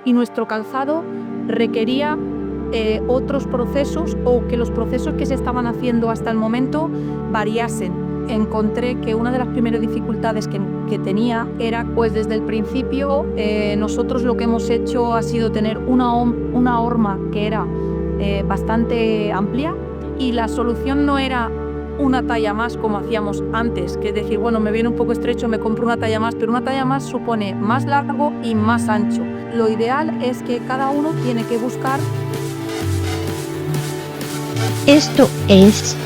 y nuestro calzado requería otros procesos o que los procesos que se estaban haciendo hasta el momento variasen. Encontré que una de las primeras dificultades que tenía era, pues desde el principio, nosotros lo que hemos hecho ha sido tener una horma que era bastante amplia, y la solución no era una talla más como hacíamos antes, que es decir, bueno, me viene un poco estrecho, me compro una talla más, pero una talla más supone más largo y más ancho. Lo ideal es que cada uno tiene que buscar. Esto es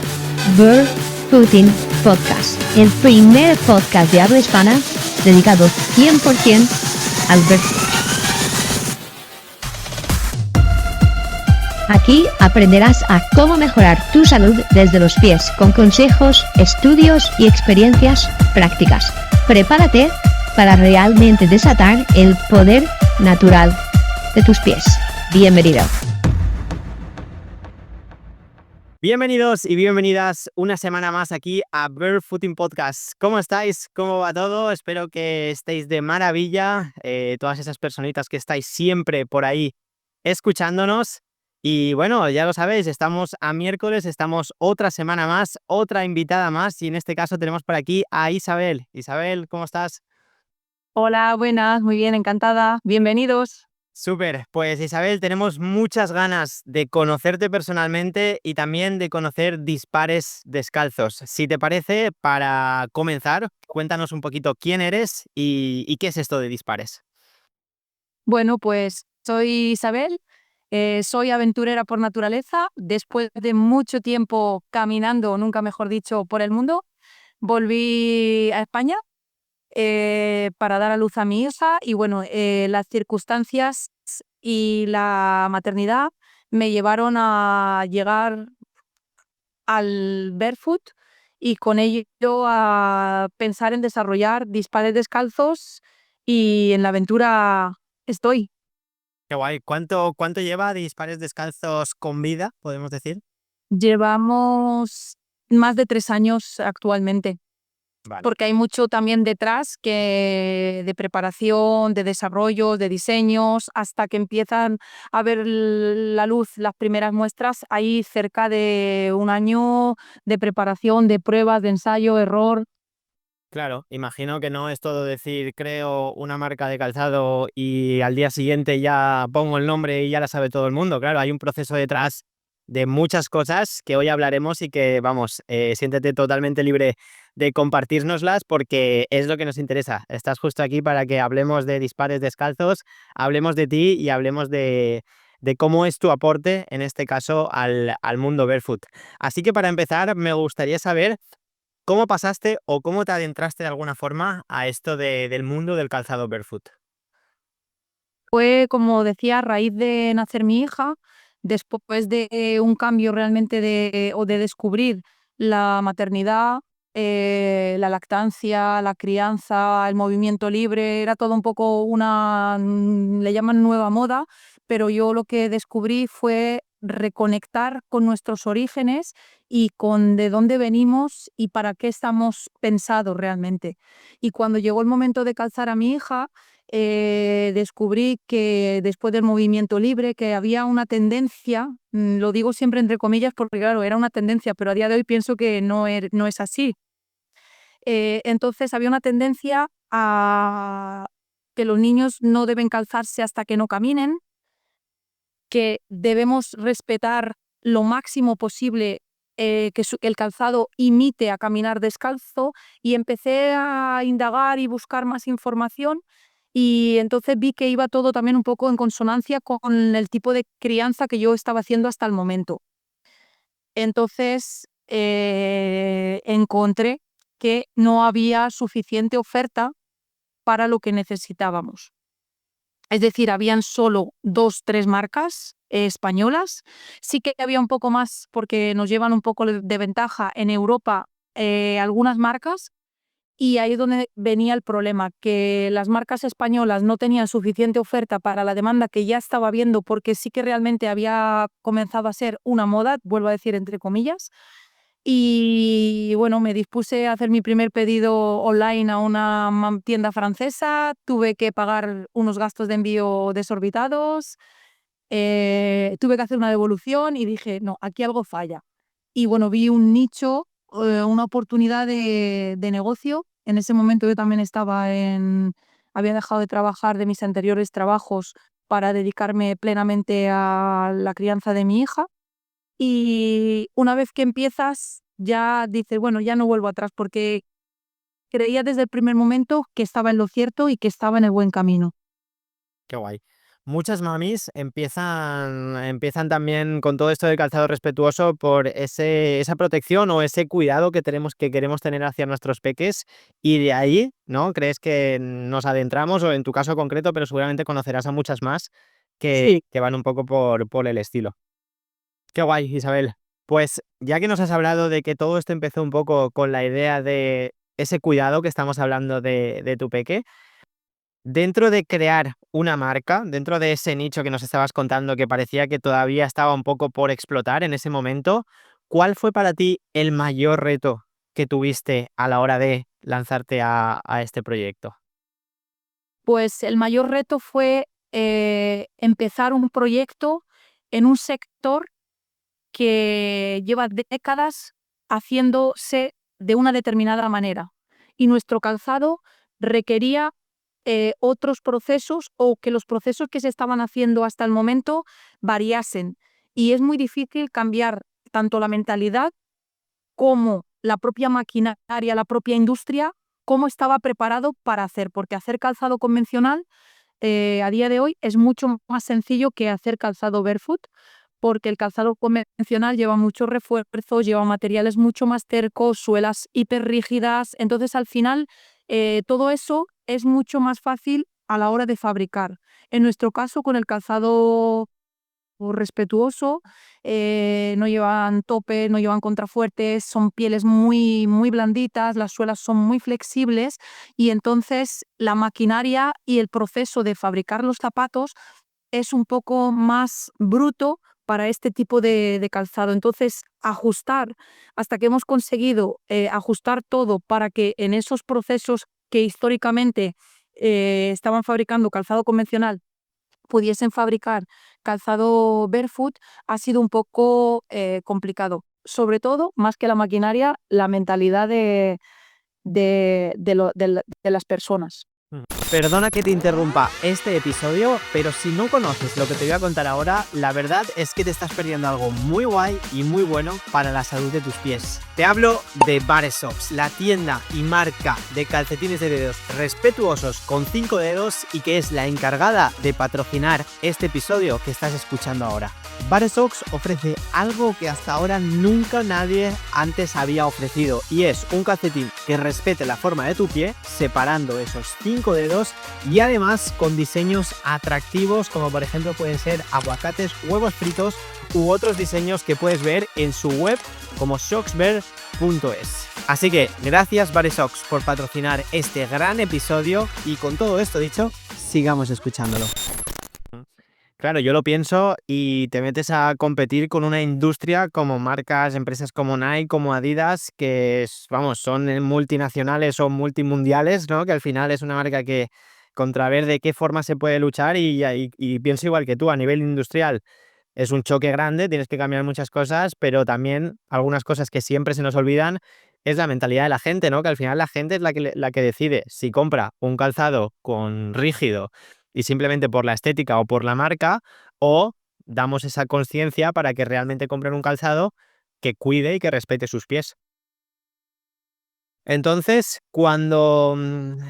Barefooting Podcast, el primer podcast de habla hispana dedicado 100% al barefoot. Aquí aprenderás a cómo mejorar tu salud desde los pies con consejos, estudios y experiencias prácticas. Prepárate para realmente desatar el poder natural de tus pies. Bienvenido. Bienvenidos y bienvenidas una semana más aquí a Barefooting Podcast. ¿Cómo estáis? ¿Cómo va todo? Espero que estéis de maravilla, todas esas personitas que estáis siempre por ahí escuchándonos. Y bueno, ya lo sabéis, estamos a miércoles, estamos otra semana más, otra invitada más, y en este caso tenemos por aquí a Isabel. Isabel, ¿cómo estás? Hola, buenas, muy bien, encantada. Bienvenidos. Súper, pues Isabel, tenemos muchas ganas de conocerte personalmente y también de conocer Dispares Descalzos. Si te parece, para comenzar, cuéntanos un poquito quién eres y qué es esto de Dispares. Bueno, pues soy Isabel, soy aventurera por naturaleza. Después de mucho tiempo caminando, o nunca mejor dicho, por el mundo, volví a España para dar a luz a mi hija, y bueno, las circunstancias y la maternidad me llevaron a llegar al barefoot y con ello a pensar en desarrollar Dispares Descalzos, y en la aventura estoy. Qué guay. ¿Cuánto lleva Dispares Descalzos con vida, podemos decir? Llevamos más de 3 años actualmente, Vale. porque hay mucho también detrás que de preparación, de desarrollo, de diseños, hasta que empiezan a ver la luz las primeras muestras. Hay cerca de 1 año de preparación, de pruebas, de ensayo, error. Claro, imagino que no es todo decir creo una marca de calzado y al día siguiente ya pongo el nombre y ya la sabe todo el mundo. Claro, hay un proceso detrás de muchas cosas que hoy hablaremos y que, vamos, siéntete totalmente libre de compartírnoslas porque es lo que nos interesa. Estás justo aquí para que hablemos de Dispares Descalzos, hablemos de ti y hablemos de cómo es tu aporte, en este caso, al mundo barefoot. Así que para empezar, me gustaría saber ¿cómo pasaste o cómo te adentraste de alguna forma a esto del mundo del calzado barefoot? Fue, como decía, a raíz de nacer mi hija, después de un cambio realmente de descubrir la maternidad, la lactancia, la crianza, el movimiento libre. Era todo un poco le llaman nueva moda, pero yo lo que descubrí fue reconectar con nuestros orígenes y con de dónde venimos y para qué estamos pensados realmente. Y cuando llegó el momento de calzar a mi hija, descubrí que después del movimiento libre, que había una tendencia, lo digo siempre entre comillas porque claro, era una tendencia, pero a día de hoy pienso que no es así. Entonces había una tendencia a que los niños no deben calzarse hasta que no caminen, que debemos respetar lo máximo posible, que el calzado imite a caminar descalzo, y empecé a indagar y buscar más información, y entonces vi que iba todo también un poco en consonancia con el tipo de crianza que yo estaba haciendo hasta el momento. Entonces encontré que no había suficiente oferta para lo que necesitábamos. Es decir, habían solo 2, 3 marcas españolas. Sí que había un poco más porque nos llevan un poco de ventaja en Europa, algunas marcas, y ahí es donde venía el problema, que las marcas españolas no tenían suficiente oferta para la demanda que ya estaba habiendo, porque sí que realmente había comenzado a ser una moda, vuelvo a decir entre comillas, Y bueno, me dispuse a hacer mi primer pedido online a una tienda francesa, tuve que pagar unos gastos de envío desorbitados, tuve que hacer una devolución y dije, no, aquí algo falla. Y bueno, vi un nicho, una oportunidad de negocio. En ese momento yo también había dejado de trabajar de mis anteriores trabajos para dedicarme plenamente a la crianza de mi hija. Y una vez que empiezas, ya dices, bueno, ya no vuelvo atrás, porque creía desde el primer momento que estaba en lo cierto y que estaba en el buen camino. Qué guay. Muchas mamis empiezan también con todo esto del calzado respetuoso por esa protección o ese cuidado que queremos tener hacia nuestros peques, y de ahí, ¿no? Crees que nos adentramos, o en tu caso concreto, pero seguramente conocerás a muchas más Sí. que van un poco por el estilo. Qué guay, Isabel. Pues ya que nos has hablado de que todo esto empezó un poco con la idea de ese cuidado que estamos hablando de tu peque, dentro de crear una marca, dentro de ese nicho que nos estabas contando que parecía que todavía estaba un poco por explotar en ese momento, ¿cuál fue para ti el mayor reto que tuviste a la hora de lanzarte a este proyecto? Pues el mayor reto fue empezar un proyecto en un sector que lleva décadas haciéndose de una determinada manera. Y nuestro calzado requería otros procesos, o que los procesos que se estaban haciendo hasta el momento variasen. Y es muy difícil cambiar tanto la mentalidad como la propia maquinaria, la propia industria, cómo estaba preparado para hacer, porque hacer calzado convencional a día de hoy es mucho más sencillo que hacer calzado barefoot, porque el calzado convencional lleva muchos refuerzos, lleva materiales mucho más tercos, suelas hiperrígidas. Entonces, al final, todo eso es mucho más fácil a la hora de fabricar. En nuestro caso, con el calzado respetuoso, no llevan tope, no llevan contrafuertes, son pieles muy, muy blanditas, las suelas son muy flexibles, y entonces la maquinaria y el proceso de fabricar los zapatos es un poco más bruto para este tipo de calzado. Entonces, ajustar, hasta que hemos conseguido ajustar todo para que en esos procesos que históricamente estaban fabricando calzado convencional pudiesen fabricar calzado barefoot, ha sido un poco complicado. Sobre todo, más que la maquinaria, la mentalidad de las personas. Perdona que te interrumpa este episodio, pero si no conoces lo que te voy a contar ahora, la verdad es que te estás perdiendo algo muy guay y muy bueno para la salud de tus pies. Te hablo de Bare Socks, la tienda y marca de calcetines de dedos respetuosos con 5 dedos, y que es la encargada de patrocinar este episodio que estás escuchando ahora. Bare Socks ofrece algo que hasta ahora nunca nadie antes había ofrecido, y es un calcetín que respete la forma de tu pie, separando esos 5 dedos, y además con diseños atractivos, como por ejemplo pueden ser aguacates, huevos fritos u otros diseños que puedes ver en su web como socksbear.es. Así que gracias Bare Socks por patrocinar este gran episodio, y con todo esto dicho, sigamos escuchándolo. Claro, yo lo pienso y te metes a competir con una industria como empresas como Nike, como Adidas, que vamos, son multinacionales o multimundiales, ¿no? Que al final es una marca que contra ver de qué forma se puede luchar, y pienso igual que tú, a nivel industrial es un choque grande, tienes que cambiar muchas cosas, pero también algunas cosas que siempre se nos olvidan es la mentalidad de la gente, ¿no? Que al final la gente es la que decide si compra un calzado con rígido y simplemente por la estética o por la marca, o damos esa conciencia para que realmente compren un calzado que cuide y que respete sus pies. Entonces, cuando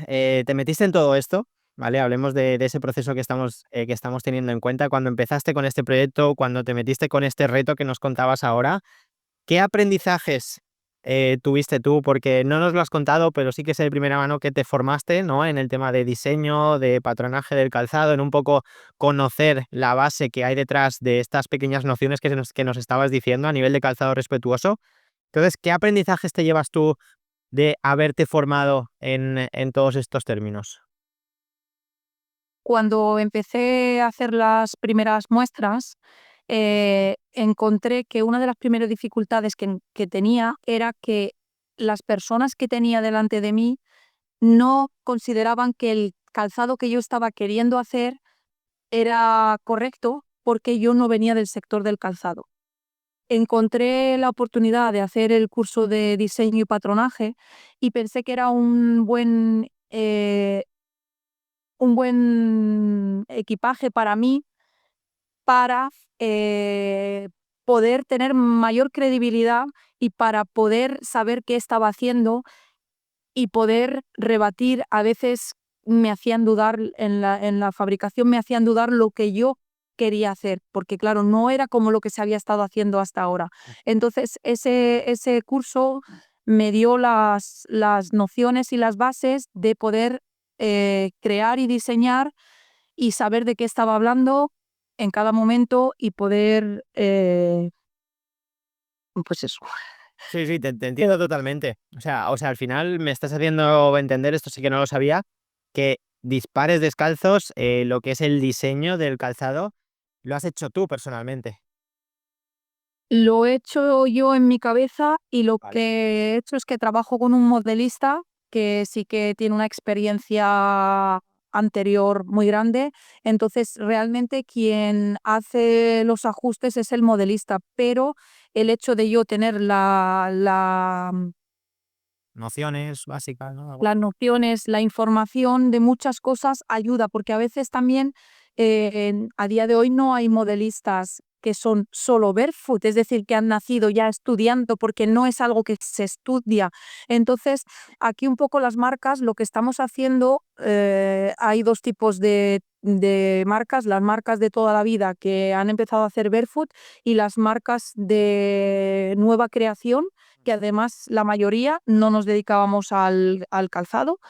te metiste en todo esto, ¿vale? Hablemos de ese proceso que estamos teniendo en cuenta. Cuando empezaste con este proyecto, cuando te metiste con este reto que nos contabas ahora, ¿qué aprendizajes tuviste tú? Porque no nos lo has contado, pero sí que es de primera mano que te formaste, ¿no? En el tema de diseño, de patronaje del calzado, en un poco conocer la base que hay detrás de estas pequeñas nociones que nos estabas diciendo a nivel de calzado respetuoso. Entonces, ¿qué aprendizajes te llevas tú de haberte formado en todos estos términos? Cuando empecé a hacer las primeras muestras, encontré que una de las primeras dificultades que tenía era que las personas que tenía delante de mí no consideraban que el calzado que yo estaba queriendo hacer era correcto porque yo no venía del sector del calzado. Encontré la oportunidad de hacer el curso de diseño y patronaje y pensé que era un buen equipaje para mí para poder tener mayor credibilidad y para poder saber qué estaba haciendo y poder rebatir. A veces me hacían dudar en la fabricación, me hacían dudar lo que yo quería hacer, porque claro, no era como lo que se había estado haciendo hasta ahora. Entonces, ese curso me dio las nociones y las bases de poder crear y diseñar y saber de qué estaba hablando en cada momento y poder, pues eso. Sí, sí, te entiendo totalmente. O sea, al final me estás haciendo entender, esto sí que no lo sabía, que Dispares Descalzos, lo que es el diseño del calzado, lo has hecho tú personalmente. Lo he hecho yo en mi cabeza y lo Vale. que he hecho es que trabajo con un modelista que sí que tiene una experiencia anterior muy grande. Entonces, realmente quien hace los ajustes es el modelista, pero el hecho de yo tener Nociones básicas, ¿no? las nociones, la información de muchas cosas ayuda, porque a veces también a día de hoy no hay modelistas que son solo barefoot, es decir, que han nacido ya estudiando, porque no es algo que se estudia. Entonces, aquí un poco las marcas, lo que estamos haciendo, hay dos tipos de marcas, las marcas de toda la vida que han empezado a hacer barefoot y las marcas de nueva creación que además la mayoría no nos dedicábamos al calzado.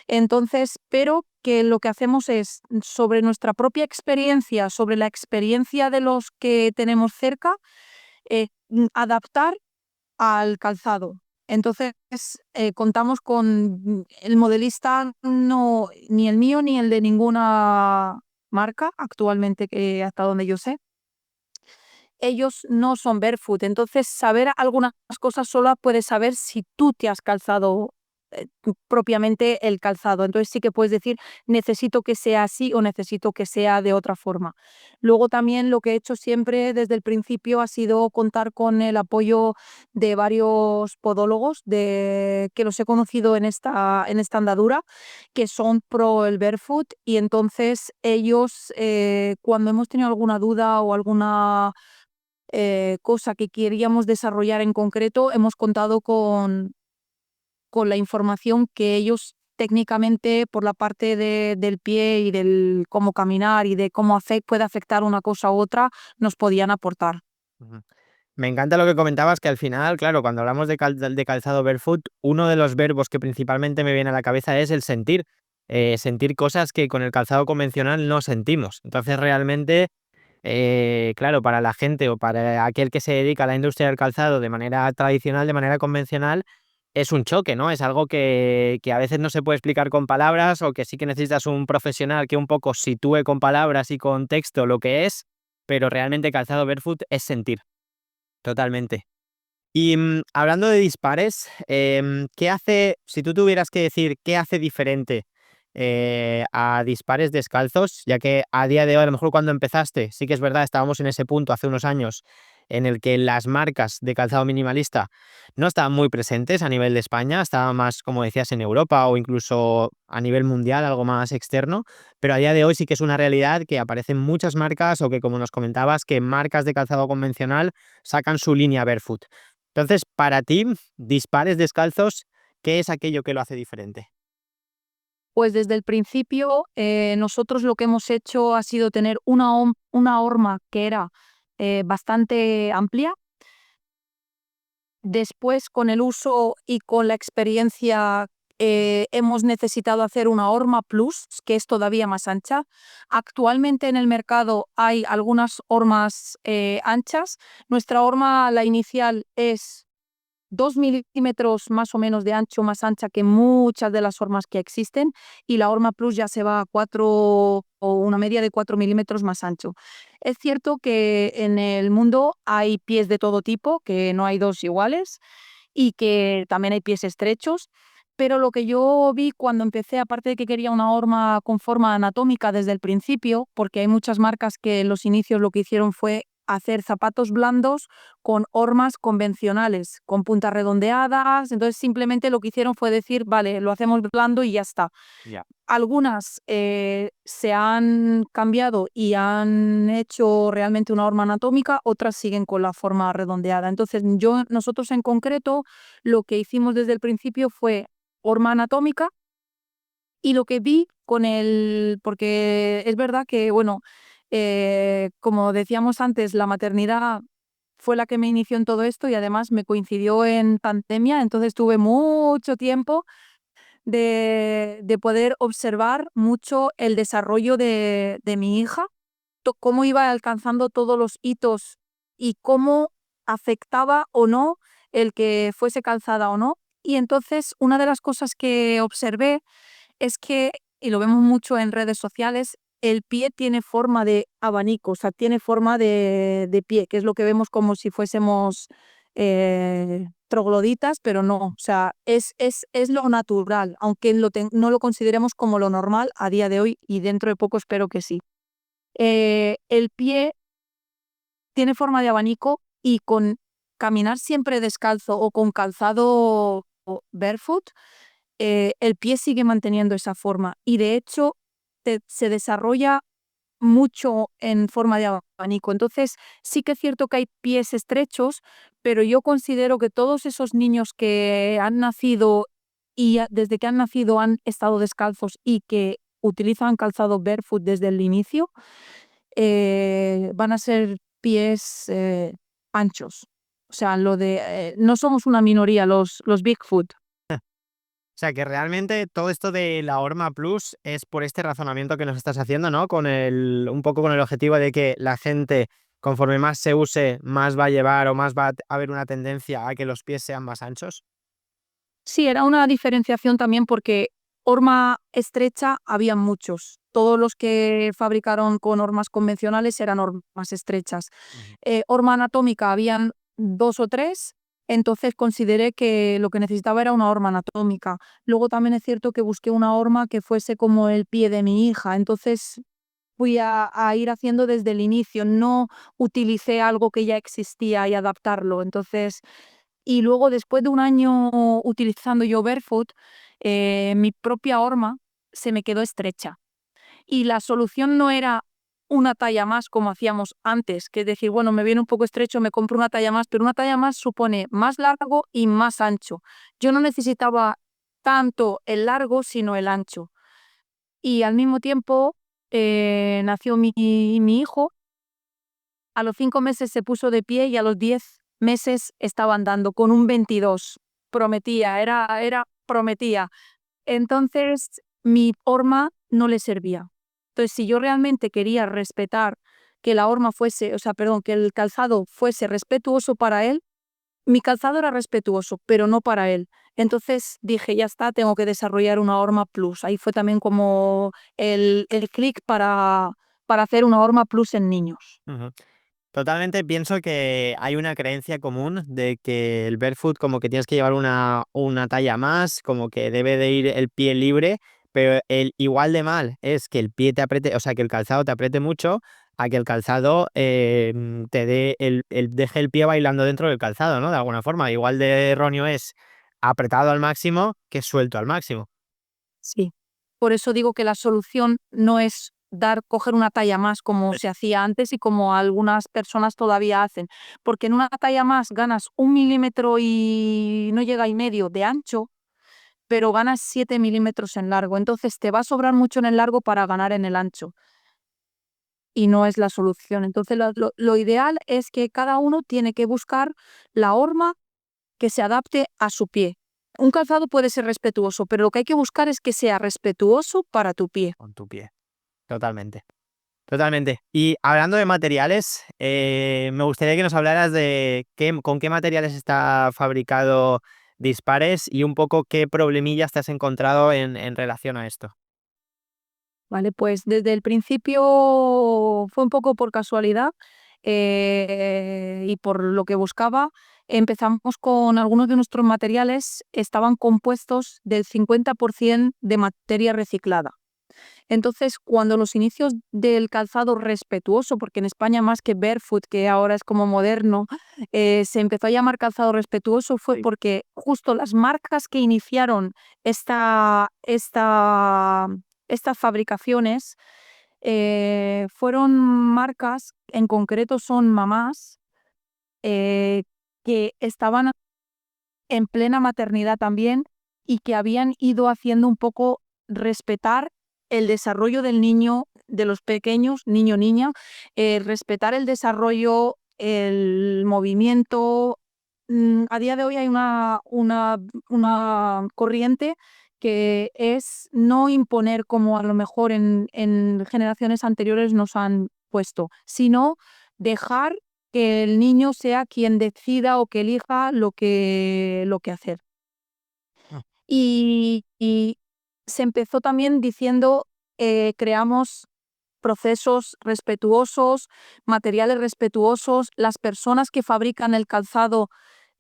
Entonces, pero que lo que hacemos es sobre nuestra propia experiencia, sobre la experiencia de los que tenemos cerca, adaptar al calzado. Entonces, contamos con el modelista, no, ni el mío ni el de ninguna marca actualmente, que hasta donde yo sé ellos no son barefoot. Entonces, saber algunas cosas solo puedes saber si tú te has calzado propiamente el calzado. Entonces sí que puedes decir, necesito que sea así o necesito que sea de otra forma. Luego también lo que he hecho siempre desde el principio ha sido contar con el apoyo de varios podólogos que los he conocido en esta andadura, que son pro el barefoot y entonces ellos cuando hemos tenido alguna duda o alguna cosa que queríamos desarrollar en concreto, hemos contado con la información que ellos técnicamente por la parte del pie y del cómo caminar y de cómo puede afectar una cosa u otra, nos podían aportar. Ujú. Me encanta lo que comentabas, que al final, claro, cuando hablamos de calzado barefoot, uno de los verbos que principalmente me viene a la cabeza es el sentir. Sentir cosas que con el calzado convencional no sentimos. Entonces, realmente, claro, para la gente o para aquel que se dedica a la industria del calzado de manera tradicional, de manera convencional, es un choque, ¿no? Es algo que a veces no se puede explicar con palabras o que sí que necesitas un profesional que un poco sitúe con palabras y con texto lo que es, pero realmente calzado barefoot es sentir, totalmente. Y hablando de dispares, ¿qué hace, si tú tuvieras que decir qué hace diferente a dispares descalzos? Ya que a día de hoy, a lo mejor cuando empezaste, sí que es verdad, estábamos en ese punto hace unos años en el que las marcas de calzado minimalista no estaban muy presentes a nivel de España, estaban más, como decías, en Europa o incluso a nivel mundial, algo más externo, pero a día de hoy sí que es una realidad que aparecen muchas marcas o que, como nos comentabas, que marcas de calzado convencional sacan su línea barefoot. Entonces, para ti, dispares descalzos, ¿qué es aquello que lo hace diferente? Pues desde el principio nosotros lo que hemos hecho ha sido tener una horma que era bastante amplia. Después, con el uso y con la experiencia, hemos necesitado hacer una horma plus, que es todavía más ancha. Actualmente en el mercado hay algunas hormas anchas. Nuestra horma, la inicial, es 2 milímetros más o menos de ancho, más ancha que muchas de las hormas que existen, y la horma plus ya se va a 4 o una media de 4 milímetros más ancho. Es cierto que en el mundo hay pies de todo tipo, que no hay dos iguales, y que también hay pies estrechos, pero lo que yo vi cuando empecé, aparte de que quería una horma con forma anatómica desde el principio, porque hay muchas marcas que en los inicios lo que hicieron fue hacer zapatos blandos con hormas convencionales, con puntas redondeadas, entonces simplemente lo que hicieron fue decir, vale, lo hacemos blando y ya está. Ya. Algunas se han cambiado y han hecho realmente una horma anatómica, otras siguen con la forma redondeada. Entonces, nosotros en concreto, lo que hicimos desde el principio fue horma anatómica, y lo que vi porque es verdad que, bueno, como decíamos antes, la maternidad fue la que me inició en todo esto y además me coincidió en pandemia, entonces tuve mucho tiempo de poder observar mucho el desarrollo de mi hija, cómo iba alcanzando todos los hitos y cómo afectaba o no el que fuese calzada o no. Y entonces una de las cosas que observé es que, y lo vemos mucho en redes sociales, el pie tiene forma de abanico, o sea, tiene forma de pie, que es lo que vemos como si fuésemos trogloditas, pero no, o sea, es lo natural, aunque no lo consideremos como lo normal a día de hoy y dentro de poco espero que sí. El pie tiene forma de abanico y con caminar siempre descalzo o con calzado barefoot, el pie sigue manteniendo esa forma y de hecho se desarrolla mucho en forma de abanico. Entonces, sí que es cierto que hay pies estrechos, pero yo considero que todos esos niños que han nacido y desde que han nacido han estado descalzos y que utilizan calzado barefoot desde el inicio, van a ser pies anchos. O sea, no somos una minoría los Bigfoot. O sea, que realmente todo esto de la horma plus es por este razonamiento que nos estás haciendo, ¿no? Un poco con el objetivo de que la gente, conforme más se use, más va a llevar o más va a haber una tendencia a que los pies sean más anchos. Sí, era una diferenciación también porque horma estrecha había muchos. Todos los que fabricaron con hormas convencionales eran hormas estrechas. Ujú. Horma anatómica habían 2 o 3, entonces consideré que lo que necesitaba era una horma anatómica. Luego también es cierto que busqué una horma que fuese como el pie de mi hija, entonces fui a ir haciendo desde el inicio, no utilicé algo que ya existía y adaptarlo. Entonces, y luego después de un año utilizando yo barefoot, mi propia horma se me quedó estrecha. Y la solución no era una talla más como hacíamos antes, que es decir, bueno, me viene un poco estrecho, me compro una talla más, pero una talla más supone más largo y más ancho. Yo no necesitaba tanto el largo, sino el ancho. Y al mismo tiempo nació mi hijo, a los 5 meses se puso de pie y a los 10 meses estaba andando con un 22. Prometía, prometía. Entonces mi horma no le servía. Entonces, si yo realmente quería respetar que la horma fuese, o sea, perdón, que el calzado fuese respetuoso para él, mi calzado era respetuoso, pero no para él. Entonces dije, ya está, tengo que desarrollar una horma plus. Ahí fue también como el clic para hacer una horma plus en niños. Ujú. Totalmente pienso que hay una creencia común de que el barefoot como que tienes que llevar una talla más, como que debe de ir el pie libre, pero el igual de mal es que el pie te apriete, o sea, que el calzado te apriete mucho, a que el calzado te dé deje el pie bailando dentro del calzado, ¿no? De alguna forma. Igual de erróneo es apretado al máximo que suelto al máximo. Sí. Por eso digo que la solución no es coger una talla más como se hacía antes y como algunas personas todavía hacen, porque en una talla más ganas 1 milímetro y no llega y medio de ancho, pero ganas 7 milímetros en largo. Entonces te va a sobrar mucho en el largo para ganar en el ancho y no es la solución. Entonces lo ideal es que cada uno tiene que buscar la horma que se adapte a su pie. Un calzado puede ser respetuoso, pero lo que hay que buscar es que sea respetuoso para tu pie. Con tu pie. Totalmente. Totalmente. Y hablando de materiales, me gustaría que nos hablaras de con qué materiales está fabricado Dispares y un poco qué problemillas te has encontrado en relación a esto. Vale, pues desde el principio fue un poco por casualidad y por lo que buscaba. Empezamos con algunos de nuestros materiales, estaban compuestos del 50% de materia reciclada. Entonces, cuando los inicios del calzado respetuoso, porque en España más que barefoot, que ahora es como moderno, se empezó a llamar calzado respetuoso, fue Sí. porque justo las marcas que iniciaron estas fabricaciones fueron marcas, en concreto son mamás, eh, que estaban en plena maternidad también y que habían ido haciendo un poco respetar el desarrollo del niño, de los pequeños, niño, niña, respetar el desarrollo, el movimiento. A día de hoy hay una corriente que es no imponer como a lo mejor en generaciones anteriores nos han puesto, sino dejar que el niño sea quien decida o que elija lo que hacer. Ah, Y se empezó también diciendo, creamos procesos respetuosos, materiales respetuosos, las personas que fabrican el calzado,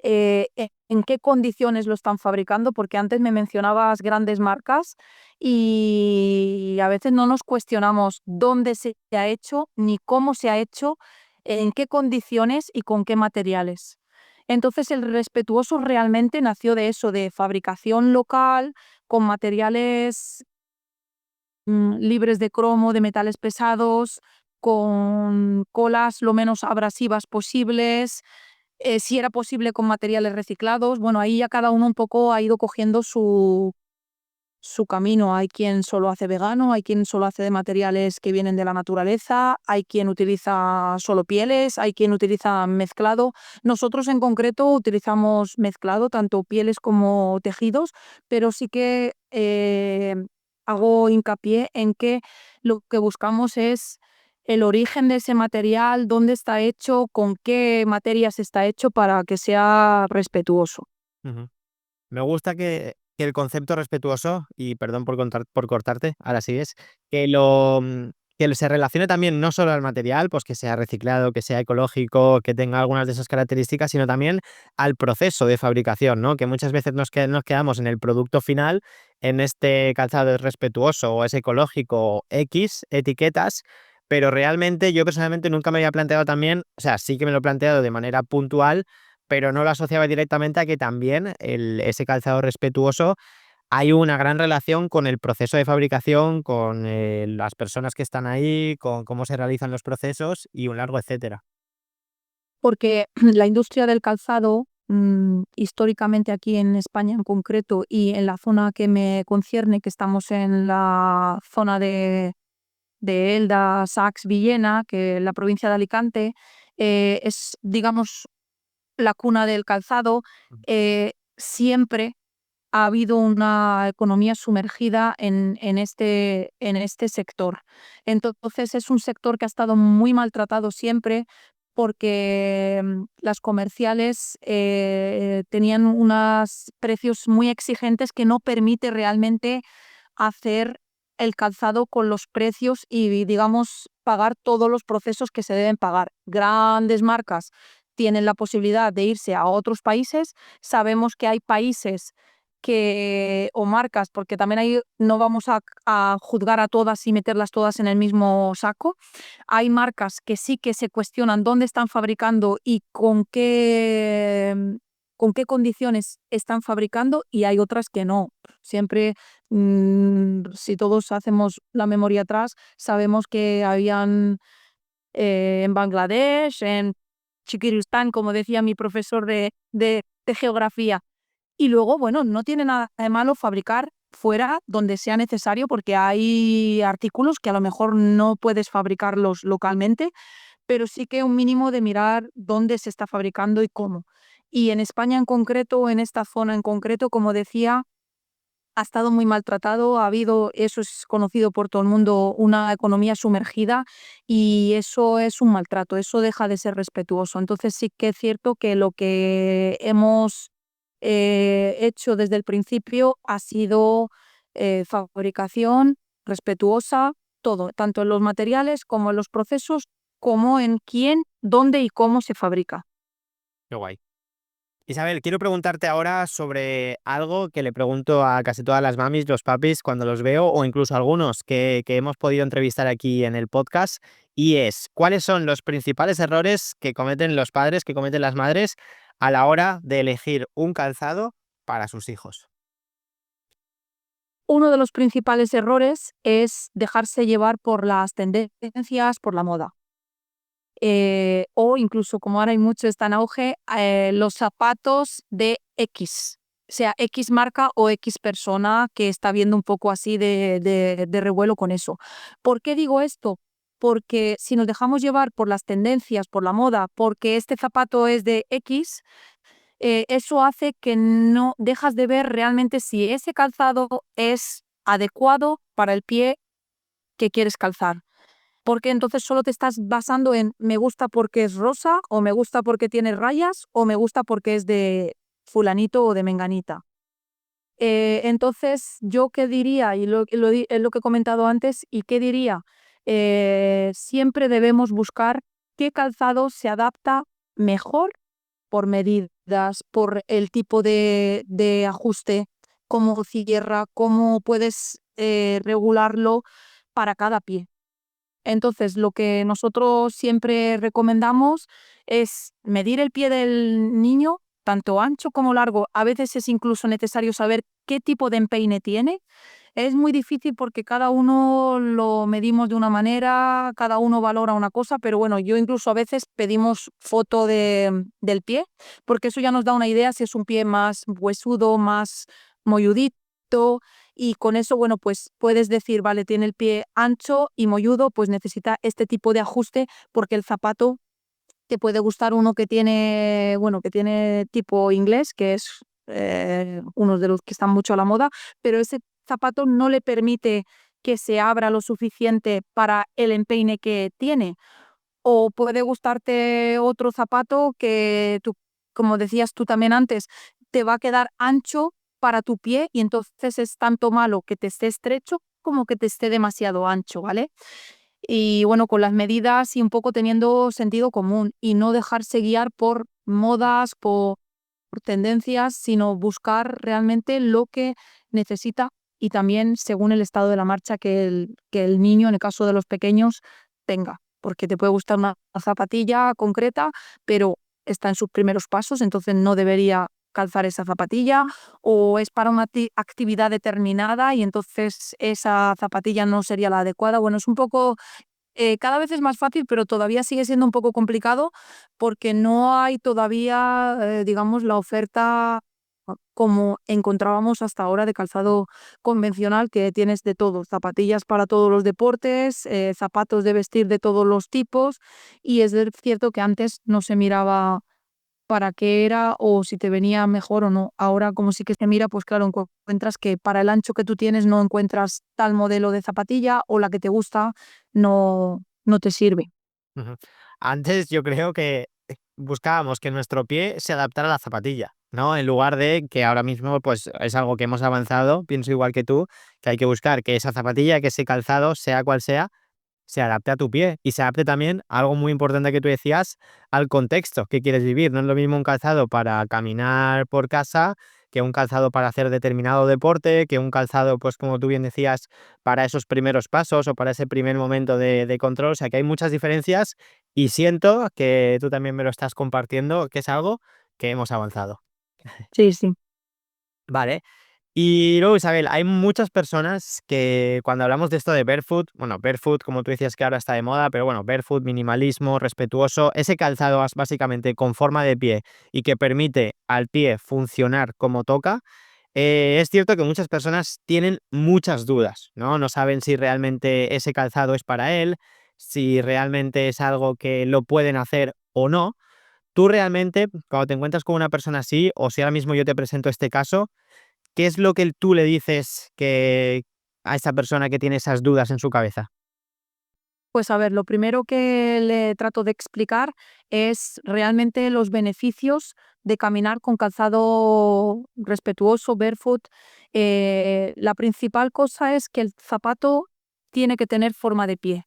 en qué condiciones lo están fabricando, porque antes me mencionabas grandes marcas y a veces no nos cuestionamos dónde se ha hecho, ni cómo se ha hecho, en qué condiciones y con qué materiales. Entonces el respetuoso realmente nació de eso, de fabricación local, con materiales libres de cromo, de metales pesados, con colas lo menos abrasivas posibles, si era posible con materiales reciclados. Bueno, ahí ya cada uno un poco ha ido cogiendo su camino. Hay quien solo hace vegano, hay quien solo hace de materiales que vienen de la naturaleza, hay quien utiliza solo pieles, hay quien utiliza mezclado. Nosotros en concreto utilizamos mezclado, tanto pieles como tejidos, pero sí que hago hincapié en que lo que buscamos es el origen de ese material, dónde está hecho, con qué materias está hecho para que sea respetuoso. ujú. Me gusta que el concepto respetuoso, y perdón por cortarte, ahora sigues, que se relacione también no solo al material, pues que sea reciclado, que sea ecológico, que tenga algunas de esas características, sino también al proceso de fabricación, ¿no? Que muchas veces nos quedamos en el producto final, en este calzado es respetuoso o es ecológico, X etiquetas, pero realmente yo personalmente nunca me había planteado también, o sea, sí que me lo he planteado de manera puntual, pero no lo asociaba directamente a que también ese calzado respetuoso hay una gran relación con el proceso de fabricación, con las personas que están ahí, con cómo se realizan los procesos y un largo etcétera. Porque la industria del calzado, históricamente aquí en España en concreto y en la zona que me concierne, que estamos en la zona de Elda, Sacs, Villena, que es la provincia de Alicante, es, digamos, la cuna del calzado. Siempre ha habido una economía sumergida en este sector. Entonces es un sector que ha estado muy maltratado siempre porque las comerciales tenían unos precios muy exigentes que no permite realmente hacer el calzado con los precios y, digamos, pagar todos los procesos que se deben pagar. Grandes marcas tienen la posibilidad de irse a otros países. Sabemos que hay países o marcas, porque también ahí no vamos a juzgar a todas y meterlas todas en el mismo saco. Hay marcas que sí que se cuestionan dónde están fabricando y con qué condiciones están fabricando, y hay otras que no. Siempre, si todos hacemos la memoria atrás, sabemos que habían en Bangladesh, en Chiquiristán, como decía mi profesor de geografía. Y luego, bueno, no tiene nada de malo fabricar fuera donde sea necesario, porque hay artículos que a lo mejor no puedes fabricarlos localmente, pero sí que un mínimo de mirar dónde se está fabricando y cómo. Y en España en concreto, en esta zona en concreto, como decía, ha estado muy maltratado, ha habido, eso es conocido por todo el mundo, una economía sumergida y eso es un maltrato, eso deja de ser respetuoso. Entonces sí que es cierto que lo que hemos hecho desde el principio ha sido fabricación respetuosa, todo, tanto en los materiales como en los procesos, como en quién, dónde y cómo se fabrica. Qué guay. Isabel, quiero preguntarte ahora sobre algo que le pregunto a casi todas las mamis, los papis, cuando los veo, o incluso algunos que hemos podido entrevistar aquí en el podcast, y es, ¿cuáles son los principales errores que cometen los padres, que cometen las madres a la hora de elegir un calzado para sus hijos? Uno de los principales errores es dejarse llevar por las tendencias, por la moda. O incluso, como ahora hay mucho, está en auge, los zapatos de X, sea X marca o X persona que está viendo un poco así de revuelo con eso. ¿Por qué digo esto? Porque si nos dejamos llevar por las tendencias, por la moda, porque este zapato es de X, eso hace que no dejas de ver realmente si ese calzado es adecuado para el pie que quieres calzar. Porque entonces solo te estás basando en me gusta porque es rosa, o me gusta porque tiene rayas, o me gusta porque es de fulanito o de menganita. Entonces, ¿yo qué diría? Y es lo que he comentado antes, ¿y qué diría? Siempre debemos buscar qué calzado se adapta mejor por medidas, por el tipo de ajuste, cómo cierra, cómo puedes regularlo para cada pie. Entonces, lo que nosotros siempre recomendamos es medir el pie del niño, tanto ancho como largo. A veces es incluso necesario saber qué tipo de empeine tiene. Es muy difícil porque cada uno lo medimos de una manera, cada uno valora una cosa, pero bueno, yo incluso a veces pedimos foto del pie, porque eso ya nos da una idea si es un pie más huesudo, más molludito, y con eso, bueno, pues puedes decir, vale, tiene el pie ancho y molludo, pues necesita este tipo de ajuste porque el zapato te puede gustar uno que tiene, bueno, que tiene tipo inglés, que es uno de los que están mucho a la moda, pero ese zapato no le permite que se abra lo suficiente para el empeine que tiene. O puede gustarte otro zapato que tú, como decías tú también antes, te va a quedar ancho para tu pie y entonces es tanto malo que te esté estrecho como que te esté demasiado ancho, ¿vale? Y bueno, con las medidas y un poco teniendo sentido común y no dejarse guiar por modas, por tendencias, sino buscar realmente lo que necesita y también según el estado de la marcha que el niño, en el caso de los pequeños, tenga. Porque te puede gustar una zapatilla concreta, pero está en sus primeros pasos, entonces no debería calzar esa zapatilla, o es para una actividad determinada y entonces esa zapatilla no sería la adecuada. Bueno, es un poco cada vez es más fácil, pero todavía sigue siendo un poco complicado porque no hay todavía, digamos, la oferta como encontrábamos hasta ahora de calzado convencional, que tienes de todo, zapatillas para todos los deportes, zapatos de vestir de todos los tipos, y es cierto que antes no se miraba para qué era o si te venía mejor o no. Ahora, como sí que se mira, pues claro, encuentras que para el ancho que tú tienes no encuentras tal modelo de zapatilla o la que te gusta no te sirve. Ujú. Antes yo creo que buscábamos que nuestro pie se adaptara a la zapatilla, ¿no? En lugar de que ahora mismo, pues es algo que hemos avanzado, pienso igual que tú, que hay que buscar que esa zapatilla, que ese calzado, sea cual sea, se adapte a tu pie y se adapte también a algo muy importante que tú decías, al contexto que quieres vivir. No es lo mismo un calzado para caminar por casa que un calzado para hacer determinado deporte, que un calzado, pues como tú bien decías, para esos primeros pasos o para ese primer momento de control. O sea que hay muchas diferencias y siento que tú también me lo estás compartiendo, que es algo que hemos avanzado. Sí, sí. Vale. Y luego, Isabel, hay muchas personas que cuando hablamos de esto de barefoot, bueno, barefoot, como tú decías que ahora está de moda, pero bueno, barefoot, minimalismo, respetuoso, ese calzado básicamente con forma de pie y que permite al pie funcionar como toca, es cierto que muchas personas tienen muchas dudas, ¿no? No saben si realmente ese calzado es para él, si realmente es algo que lo pueden hacer o no. Tú realmente, cuando te encuentras con una persona así, o si ahora mismo yo te presento este caso, ¿qué es lo que tú le dices a esa persona que tiene esas dudas en su cabeza? Pues a ver, lo primero que le trato de explicar es realmente los beneficios de caminar con calzado respetuoso, barefoot. La principal cosa es que el zapato tiene que tener forma de pie.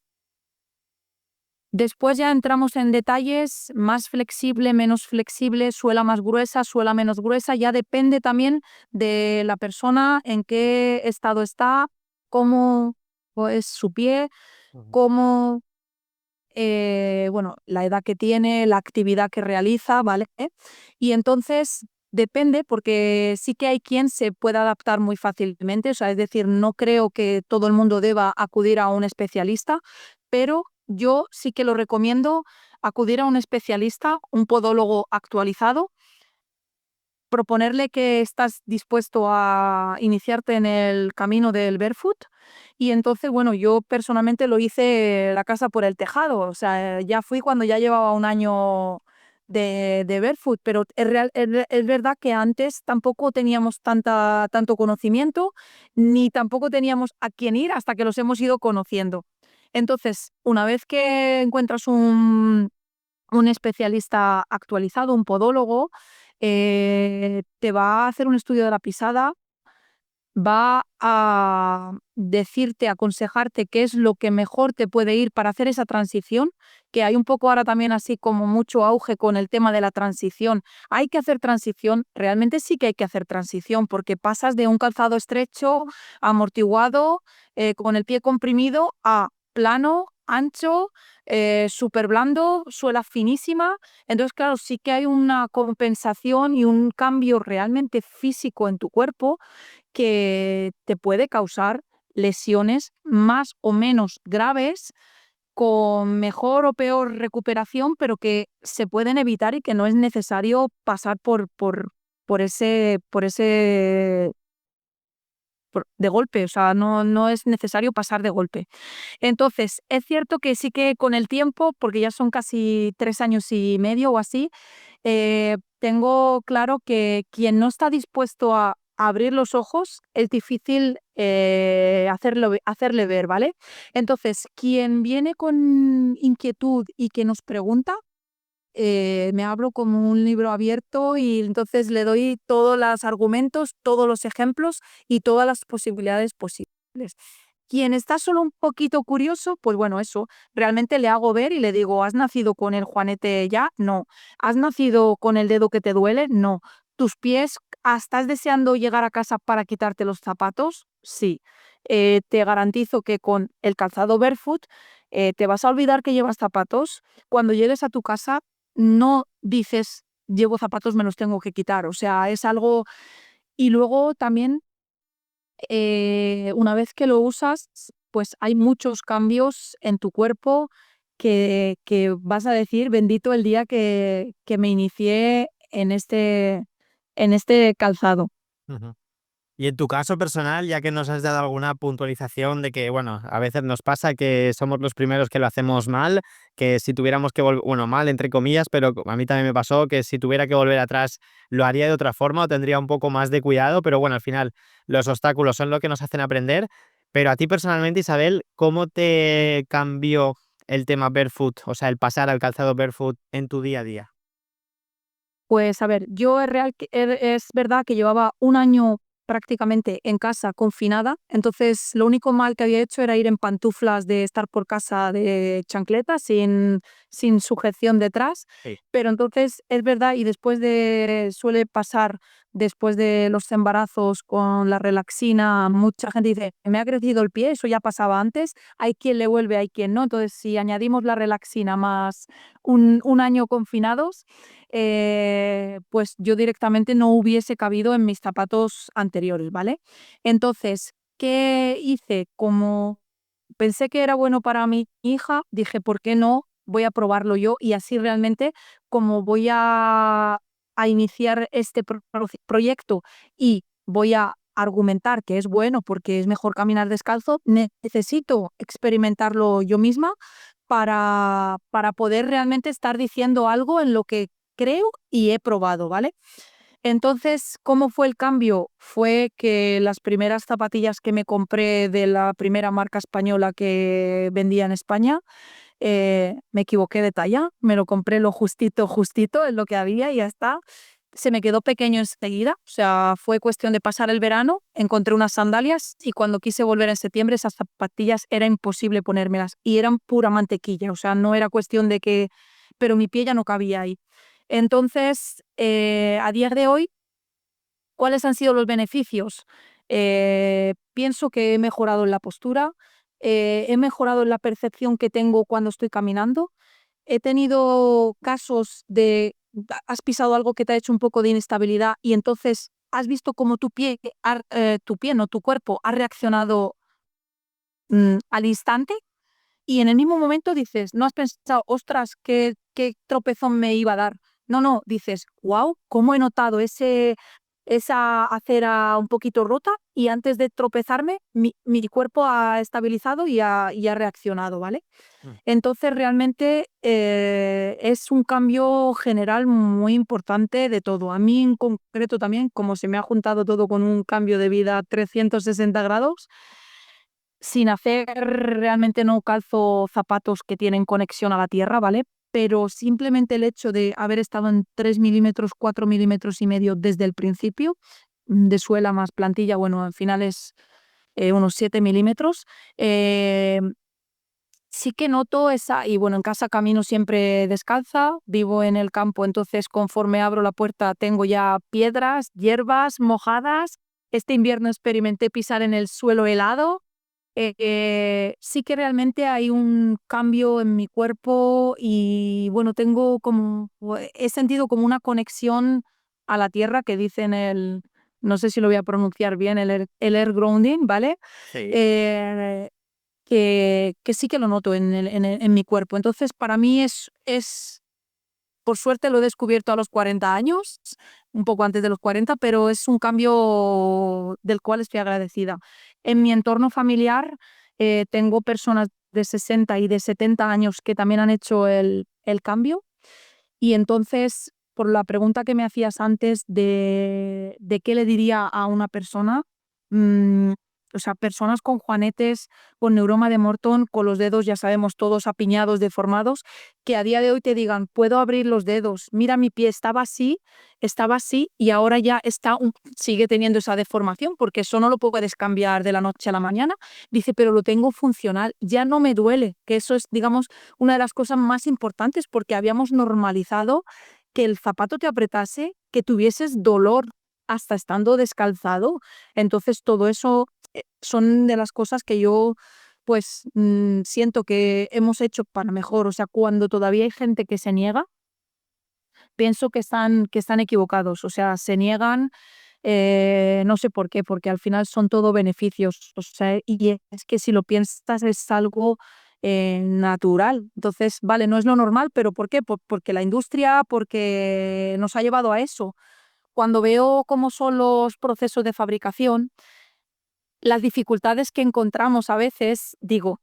Después ya entramos en detalles, más flexible, menos flexible, suela más gruesa, suela menos gruesa, ya depende también de la persona, en qué estado está, cómo es su pie, Ujú. cómo, bueno, la edad que tiene, la actividad que realiza, ¿vale? Y entonces depende, porque sí que hay quien se puede adaptar muy fácilmente, o sea, es decir, no creo que todo el mundo deba acudir a un especialista, pero yo sí que lo recomiendo acudir a un especialista, un podólogo actualizado, proponerle que estás dispuesto a iniciarte en el camino del barefoot y entonces, bueno, yo personalmente lo hice la casa por el tejado, o sea, ya fui cuando ya llevaba un año de barefoot, pero es verdad que antes tampoco teníamos tanto conocimiento ni tampoco teníamos a quién ir hasta que los hemos ido conociendo. Entonces, una vez que encuentras un especialista actualizado, un podólogo, te va a hacer un estudio de la pisada, va a decirte, aconsejarte qué es lo que mejor te puede ir para hacer esa transición, que hay un poco ahora también así como mucho auge con el tema de la transición. Hay que hacer transición, realmente sí que hay que hacer transición, porque pasas de un calzado estrecho, amortiguado, con el pie comprimido, a plano, ancho, súper blando, suela finísima. Entonces, claro, sí que hay una compensación y un cambio realmente físico en tu cuerpo que te puede causar lesiones más o menos graves, con mejor o peor recuperación, pero que se pueden evitar y que no es necesario pasar por ese de golpe, o sea, no es necesario pasar de golpe. Entonces, es cierto que sí que con el tiempo, porque ya son casi 3 años y medio o así, tengo claro que quien no está dispuesto a abrir los ojos es difícil hacerle ver, ¿vale? Entonces, quien viene con inquietud y que nos pregunta, me abro como un libro abierto y entonces le doy todos los argumentos, todos los ejemplos y todas las posibilidades posibles. Quien está solo un poquito curioso, pues bueno, eso, realmente le hago ver y le digo, ¿has nacido con el juanete ya? No. ¿Has nacido con el dedo que te duele? No. ¿Tus pies, estás deseando llegar a casa para quitarte los zapatos? Sí. Te garantizo que con el calzado barefoot te vas a olvidar que llevas zapatos. Cuando llegues a tu casa no dices, llevo zapatos, me los tengo que quitar. O sea, es algo... Y luego también una vez que lo usas, pues hay muchos cambios en tu cuerpo que vas a decir, bendito el día que me inicié en este calzado. Ujú. Y en tu caso personal, ya que nos has dado alguna puntualización de que, bueno, a veces nos pasa que somos los primeros que lo hacemos mal, que si tuviéramos que volver, bueno, mal entre comillas, pero a mí también me pasó que si tuviera que volver atrás lo haría de otra forma o tendría un poco más de cuidado, pero bueno, al final los obstáculos son lo que nos hacen aprender. Pero a ti personalmente, Isabel, ¿cómo te cambió el tema barefoot, o sea, el pasar al calzado barefoot en tu día a día? Pues a ver, yo es verdad que llevaba un año prácticamente en casa confinada, entonces lo único mal que había hecho era ir en pantuflas de estar por casa de chancleta sin sujeción detrás, Sí. pero entonces es verdad y suele pasar después de los embarazos con la relaxina, mucha gente dice, me ha crecido el pie, eso ya pasaba antes, hay quien le vuelve, hay quien no, entonces si añadimos la relaxina más un año confinados, pues yo directamente no hubiese cabido en mis zapatos anteriores, ¿vale? Entonces, ¿qué hice? Como pensé que era bueno para mi hija, dije, ¿por qué no? Voy a probarlo yo y así realmente como voy a iniciar este proyecto y voy a argumentar que es bueno porque es mejor caminar descalzo, necesito experimentarlo yo misma para poder realmente estar diciendo algo en lo que creo y he probado, ¿vale? Entonces, ¿cómo fue el cambio? Fue que las primeras zapatillas que me compré de la primera marca española que vendía en España, me equivoqué de talla, me lo compré lo justito, justito, es lo que había y ya está. Se me quedó pequeño enseguida, o sea, fue cuestión de pasar el verano, encontré unas sandalias y cuando quise volver en septiembre esas zapatillas era imposible ponérmelas y eran pura mantequilla, o sea, no era cuestión de que, pero mi pie ya no cabía ahí. Entonces, a día de hoy, ¿cuáles han sido los beneficios? Pienso que he mejorado en la postura, he mejorado en la percepción que tengo cuando estoy caminando. He tenido casos de has pisado algo que te ha hecho un poco de inestabilidad y entonces has visto cómo tu pie, no tu cuerpo, ha reaccionado al instante y en el mismo momento dices, no has pensado, ostras, qué tropezón me iba a dar. No, no, dices, wow, cómo he notado esa acera un poquito rota y antes de tropezarme, mi cuerpo ha estabilizado y ha reaccionado, ¿vale? Mm. Entonces, realmente es un cambio general muy importante de todo. A mí en concreto también, como se me ha juntado todo con un cambio de vida 360 grados, sin hacer realmente no calzo zapatos que tienen conexión a la tierra, ¿vale? Pero simplemente el hecho de haber estado en 3 milímetros, 4 milímetros y medio desde el principio, de suela más plantilla, bueno, al final es unos 7 milímetros, eh, sí que noto esa, y bueno, en casa camino siempre descalza, vivo en el campo, entonces conforme abro la puerta tengo ya piedras, hierbas mojadas. Este invierno experimenté pisar en el suelo helado. Sí que realmente hay un cambio en mi cuerpo y bueno, he sentido como una conexión a la tierra que dicen no sé si lo voy a pronunciar bien, el air grounding, ¿vale? Sí. Eh, que sí que lo noto en mi cuerpo. Entonces, para mí por suerte lo he descubierto a los 40 años, un poco antes de los 40, pero es un cambio del cual estoy agradecida. En mi entorno familiar tengo personas de 60 y de 70 años que también han hecho el cambio y entonces, por la pregunta que me hacías antes de qué le diría a una persona, mm, o sea, personas con juanetes, con neuroma de Morton, con los dedos, ya sabemos, todos apiñados, deformados, que a día de hoy te digan, puedo abrir los dedos, mira mi pie, estaba así y ahora ya sigue teniendo esa deformación, porque eso no lo puedes cambiar de la noche a la mañana. Dice, pero lo tengo funcional, ya no me duele, que eso es, digamos, una de las cosas más importantes porque habíamos normalizado que el zapato te apretase, que tuvieses dolor hasta estando descalzado. Entonces, todo eso son de las cosas que yo pues siento que hemos hecho para mejor. O sea, cuando todavía hay gente que se niega, pienso que están equivocados. O sea, se niegan, no sé por qué, porque al final son todo beneficios. O sea, y es que si lo piensas es algo natural. Entonces, vale, no es lo normal, pero ¿por qué? Porque la industria, porque nos ha llevado a eso. Cuando veo cómo son los procesos de fabricación, las dificultades que encontramos a veces, digo,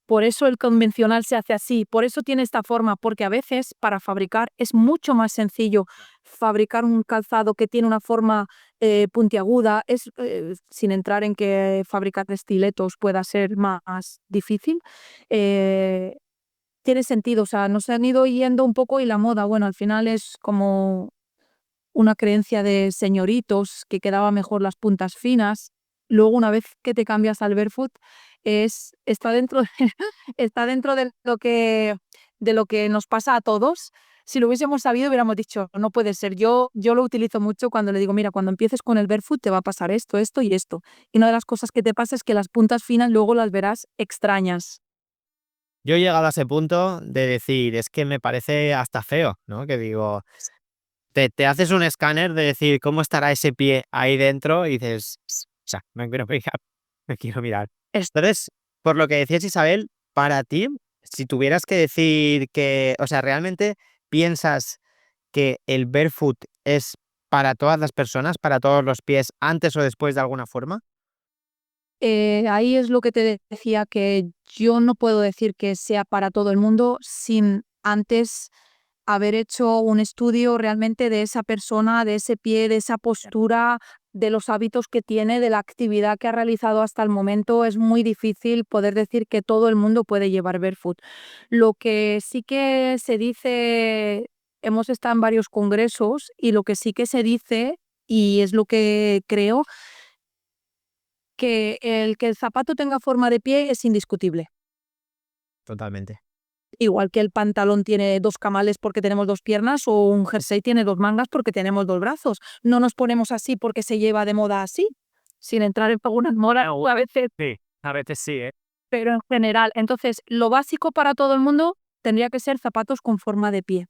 por eso el convencional se hace así, por eso tiene esta forma, porque a veces para fabricar es mucho más sencillo fabricar un calzado que tiene una forma puntiaguda, sin entrar en que fabricar estiletos pueda ser más difícil. eh, Tiene sentido, o sea, nos han ido yendo un poco y la moda, bueno, al final es como una creencia de señoritos que quedaba mejor las puntas finas. Luego, una vez que te cambias al barefoot, está dentro, está dentro de lo que nos pasa a todos. Si lo hubiésemos sabido, hubiéramos dicho, no puede ser. Yo lo utilizo mucho cuando le digo, mira, cuando empieces con el barefoot te va a pasar esto, esto y esto. Y una de las cosas que te pasa es que las puntas finas luego las verás extrañas. Yo he llegado a ese punto de decir, es que me parece hasta feo, ¿no? Que digo, te haces un escáner de decir cómo estará ese pie ahí dentro y dices, o sea, me quiero mirar, me quiero mirar. Es- Entonces, por lo que decías, Isabel, para ti, si tuvieras que decir que, o sea, ¿realmente piensas que el barefoot es para todas las personas, para todos los pies, antes o después de alguna forma? Ahí es lo que te decía, que yo no puedo decir que sea para todo el mundo sin antes haber hecho un estudio realmente de esa persona, de ese pie, de esa postura, de los hábitos que tiene, de la actividad que ha realizado hasta el momento. Es muy difícil poder decir que todo el mundo puede llevar barefoot. Lo que sí que se dice, hemos estado en varios congresos y lo que sí que se dice, y es lo que creo, que el zapato tenga forma de pie es indiscutible. Totalmente. Igual que el pantalón tiene 2 camales porque tenemos 2 piernas o un jersey tiene 2 mangas porque tenemos 2 brazos. No nos ponemos así porque se lleva de moda así, sin entrar en algunas modas a veces, Sí, a veces sí, ¿eh? pero en general. Entonces, lo básico para todo el mundo tendría que ser zapatos con forma de pie.